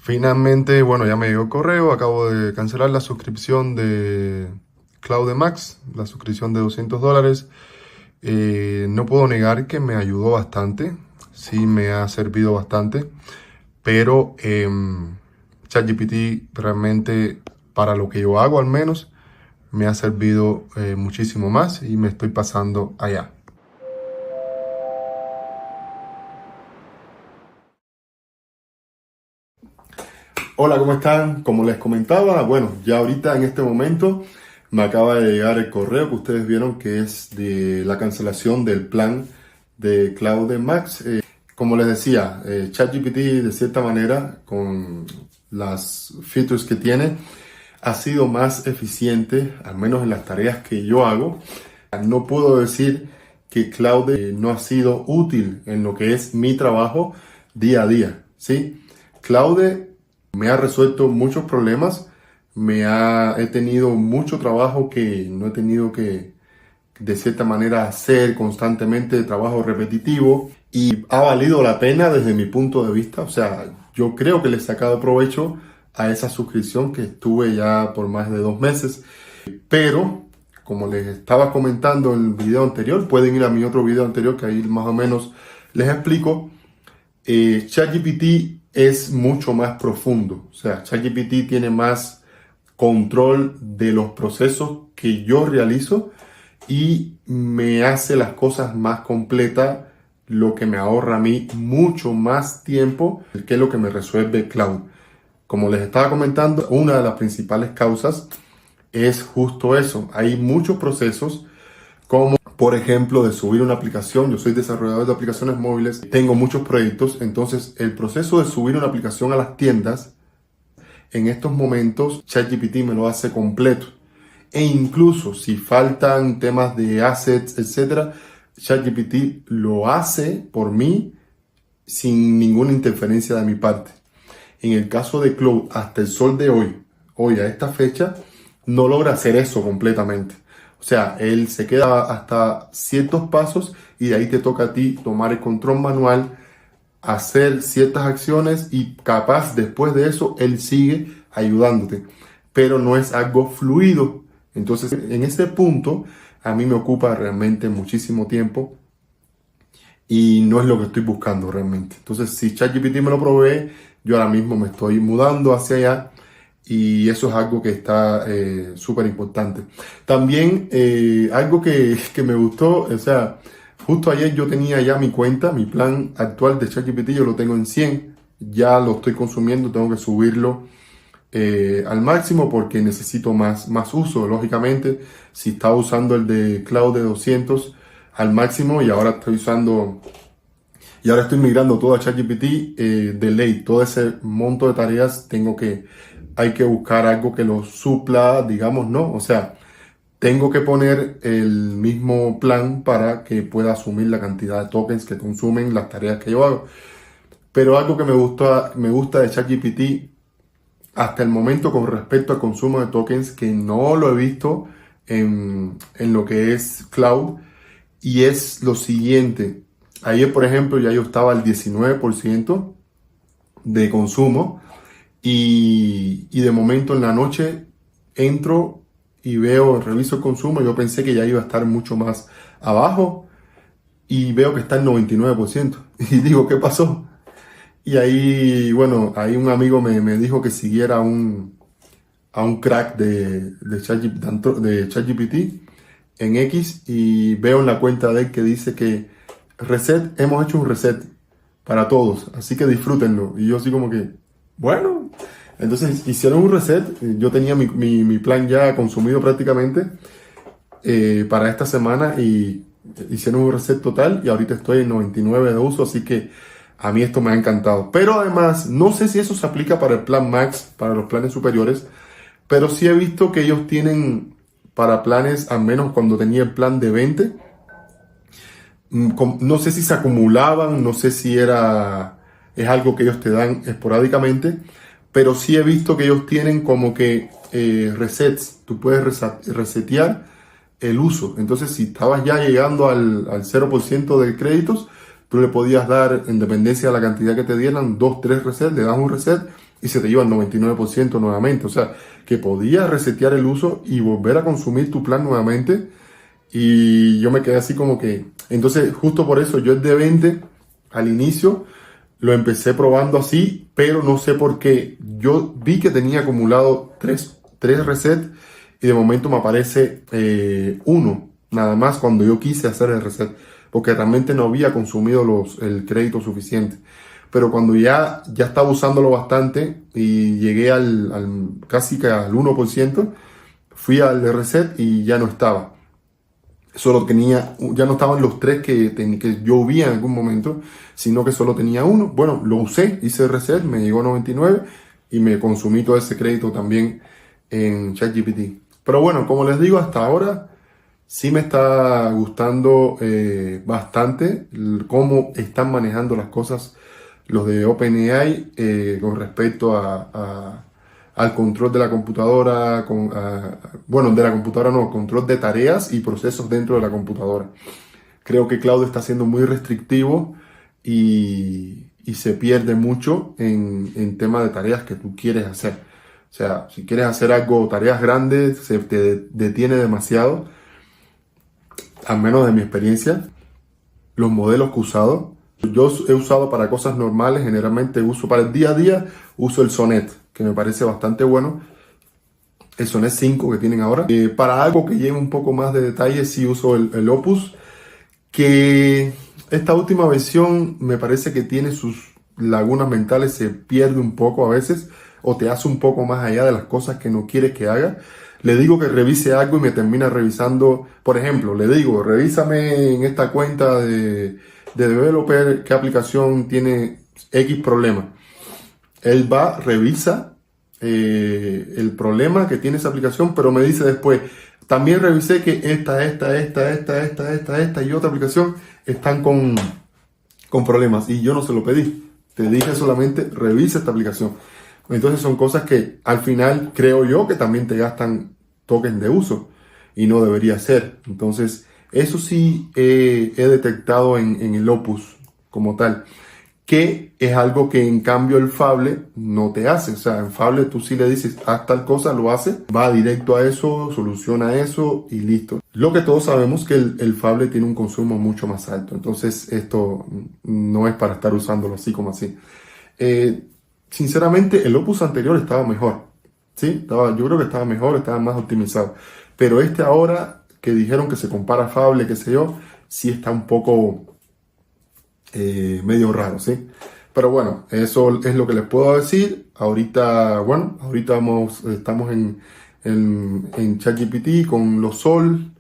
Finalmente, bueno, ya me llegó el correo, acabo de cancelar la suscripción de Cloud Max, la suscripción de $200. No puedo negar que me ayudó bastante, sí me ha servido bastante, pero ChatGPT realmente, para lo que yo hago al menos, me ha servido muchísimo más y me estoy pasando allá. Hola, ¿cómo están? Como les comentaba, bueno, ya ahorita en este momento me acaba de llegar el correo que ustedes vieron, que es de la cancelación del plan de Cloud Max. Como les decía, ChatGPT de cierta manera, con las features que tiene, ha sido más eficiente, al menos en las tareas que yo hago. No puedo decir que Cloud no ha sido útil en lo que es mi trabajo día a día, ¿sí? Claude me ha resuelto muchos problemas, he tenido mucho trabajo que no he tenido que, de cierta manera, hacer constantemente, trabajo repetitivo, y ha valido la pena desde mi punto de vista. O sea, yo creo que le he sacado provecho a esa suscripción que estuve ya por más de 2 meses, pero como les estaba comentando en el video anterior, pueden ir a mi otro video anterior que ahí más o menos les explico. ChatGPT es mucho más profundo. O sea, ChatGPT tiene más control de los procesos que yo realizo y me hace las cosas más completas, lo que me ahorra a mí mucho más tiempo que lo que me resuelve Cloud. Como les estaba comentando, una de las principales causas es justo eso. Hay muchos procesos, como por ejemplo de subir una aplicación. Yo soy desarrollador de aplicaciones móviles, tengo muchos proyectos, entonces el proceso de subir una aplicación a las tiendas, en estos momentos ChatGPT me lo hace completo. E incluso si faltan temas de assets, etcétera, ChatGPT lo hace por mí sin ninguna interferencia de mi parte. En el caso de Cloud, hasta el sol de hoy a esta fecha, no logra hacer eso completamente. O sea, él se queda hasta ciertos pasos y de ahí te toca a ti tomar el control manual, hacer ciertas acciones y capaz después de eso él sigue ayudándote. Pero no es algo fluido. Entonces, en ese punto, a mí me ocupa realmente muchísimo tiempo y no es lo que estoy buscando realmente. Entonces, si ChatGPT me lo provee, yo ahora mismo me estoy mudando hacia allá y eso es algo que está súper importante. También algo que me gustó, o sea, justo ayer yo tenía ya mi cuenta, mi plan actual de ChatGPT, yo lo tengo en 100, ya lo estoy consumiendo, tengo que subirlo al máximo porque necesito más uso, lógicamente. Si estaba usando el de Cloud de 200 al máximo y ahora estoy migrando todo a ChatGPT, de ley, todo ese monto de tareas hay que buscar algo que lo supla, digamos, ¿no? O sea, tengo que poner el mismo plan para que pueda asumir la cantidad de tokens que consumen las tareas que yo hago. Pero algo que me gusta de ChatGPT hasta el momento con respecto al consumo de tokens, que no lo he visto en lo que es Cloud, y es lo siguiente. Ayer, por ejemplo, ya yo estaba al 19% de consumo y de momento en la noche entro y reviso el consumo. Yo pensé que ya iba a estar mucho más abajo y veo que está en 99%. Y digo, ¿qué pasó? Y ahí, bueno, ahí un amigo me dijo que siguiera a un crack de ChatGPT en X y veo en la cuenta de él que dice que hemos hecho un reset para todos, así que disfrútenlo. Y yo así como que, bueno, entonces hicieron un reset. Yo tenía mi plan ya consumido prácticamente para esta semana y hicieron un reset total y ahorita estoy en 99 de uso, así que a mí esto me ha encantado. Pero además, no sé si eso se aplica para el plan Max, para los planes superiores, pero sí he visto que ellos tienen para planes, al menos cuando tenía el plan de 20, no sé si se acumulaban, no sé si es algo que ellos te dan esporádicamente, pero sí he visto que ellos tienen como que resets, tú puedes resetear el uso. Entonces, si estabas ya llegando al 0% de créditos, tú le podías dar, en dependencia de la cantidad que te dieran, 2, 3 resets, le das un reset y se te iba al 99% nuevamente. O sea, que podías resetear el uso y volver a consumir tu plan nuevamente. Y yo me quedé así como que... Entonces, justo por eso, yo el de 20 al inicio lo empecé probando así, pero no sé por qué. Yo vi que tenía acumulado tres resets y de momento me aparece uno, nada más cuando yo quise hacer el reset, porque realmente no había consumido el crédito suficiente. Pero cuando ya estaba usándolo bastante y llegué casi que al 1%, fui al reset y ya no estaba. Solo tenía, ya no estaban los tres que yo vi en algún momento, sino que solo tenía uno. Bueno, lo usé, hice el reset, me llegó a 99 y me consumí todo ese crédito también en ChatGPT. Pero bueno, como les digo, hasta ahora sí me está gustando bastante cómo están manejando las cosas los de OpenAI con respecto al control de la computadora, bueno, de la computadora no, control de tareas y procesos dentro de la computadora. Creo que Claude está siendo muy restrictivo y se pierde mucho en tema de tareas que tú quieres hacer. O sea, si quieres hacer algo, tareas grandes, se te detiene demasiado, al menos de mi experiencia. Los modelos que he usado, yo he usado para cosas normales, generalmente uso para el día a día, uso el Sonnet, que me parece bastante bueno, el Sonnet 5 que tienen ahora. Para algo que lleve un poco más de detalle, sí uso el Opus, que esta última versión me parece que tiene sus lagunas mentales, se pierde un poco a veces, o te hace un poco más allá de las cosas que no quieres que haga. Le digo que revise algo y me termina revisando, por ejemplo, le digo, revísame en esta cuenta de developer qué aplicación tiene X problema. Él va, revisa el problema que tiene esa aplicación, pero me dice después, también revisé que esta y otra aplicación están con problemas y yo no se lo pedí. Te dije solamente revisa esta aplicación. Entonces son cosas que al final creo yo que también te gastan tokens de uso y no debería ser. Entonces eso sí he detectado en el Opus como tal, que es algo que en cambio el Fable no te hace. O sea, en Fable tú sí le dices haz tal cosa, lo hace, va directo a eso, soluciona eso y listo. Lo que todos sabemos que el Fable tiene un consumo mucho más alto. Entonces esto no es para estar usándolo así como así. Sinceramente, el Opus anterior estaba mejor, ¿sí? Yo creo que estaba mejor, estaba más optimizado. Pero este ahora, que dijeron que se compara a Fable, qué sé yo, sí está un poco medio raro, ¿sí? Pero bueno, eso es lo que les puedo decir. Ahorita, bueno, estamos en ChatGPT con los Sol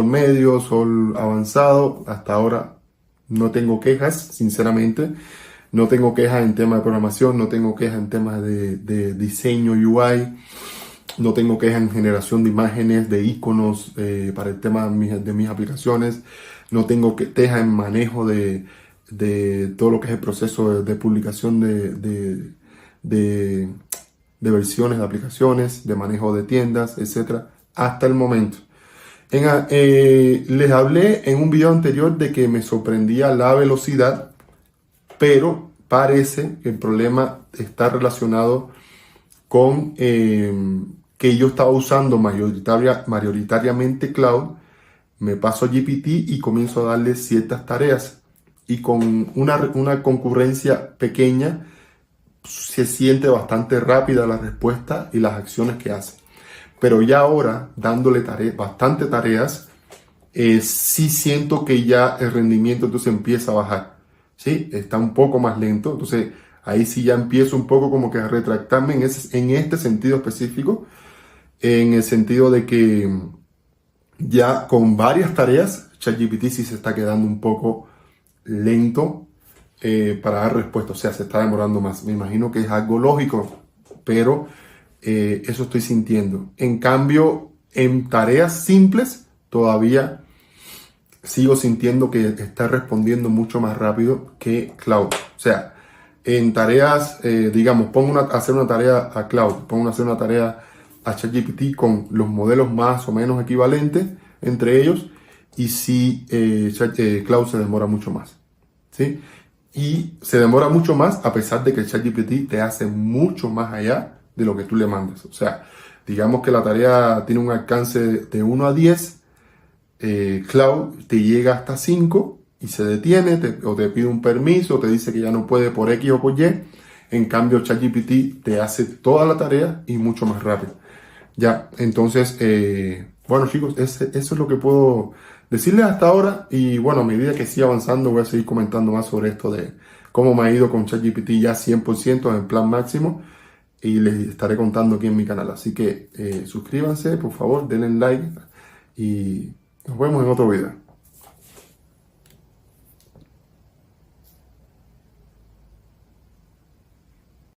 medio, Sol avanzado. Hasta ahora no tengo quejas, sinceramente. No tengo quejas en temas de programación, no tengo quejas en temas de diseño UI, no tengo quejas en generación de imágenes, de iconos para el tema de mis aplicaciones, no tengo quejas en manejo de todo lo que es el proceso de publicación de versiones de aplicaciones, de manejo de tiendas, etcétera, hasta el momento. Les hablé en un video anterior de que me sorprendía la velocidad, pero parece que el problema está relacionado con que yo estaba usando mayoritariamente Cloud, me paso a GPT y comienzo a darle ciertas tareas y con una concurrencia pequeña se siente bastante rápida la respuesta y las acciones que hace. Pero ya ahora, dándole bastante tareas, sí siento que ya el rendimiento entonces empieza a bajar. ¿Sí? Está un poco más lento, entonces ahí sí ya empiezo un poco como que a retractarme en este sentido específico, en el sentido de que ya con varias tareas, ChatGPT sí se está quedando un poco lento para dar respuesta, o sea, se está demorando más. Me imagino que es algo lógico, pero eso estoy sintiendo. En cambio, en tareas simples, todavía sigo sintiendo que está respondiendo mucho más rápido que Cloud. O sea, en tareas, digamos, pongo a hacer una tarea a Cloud, pongo a hacer una tarea a ChatGPT con los modelos más o menos equivalentes entre ellos, y sí, Cloud se demora mucho más, ¿sí? y se demora mucho más a pesar de que el ChatGPT te hace mucho más allá de lo que tú le mandes. O sea, digamos que la tarea tiene un alcance de 1 a 10, Cloud te llega hasta 5 y se detiene o te pide un permiso o te dice que ya no puede por X o por Y. En cambio, ChatGPT te hace toda la tarea y mucho más rápido. Ya, entonces, bueno chicos, eso es lo que puedo decirles hasta ahora y bueno, a medida que siga avanzando voy a seguir comentando más sobre esto de cómo me ha ido con ChatGPT ya 100% en plan máximo y les estaré contando aquí en mi canal. Así que suscríbanse, por favor, denle like y nos vemos en otro video.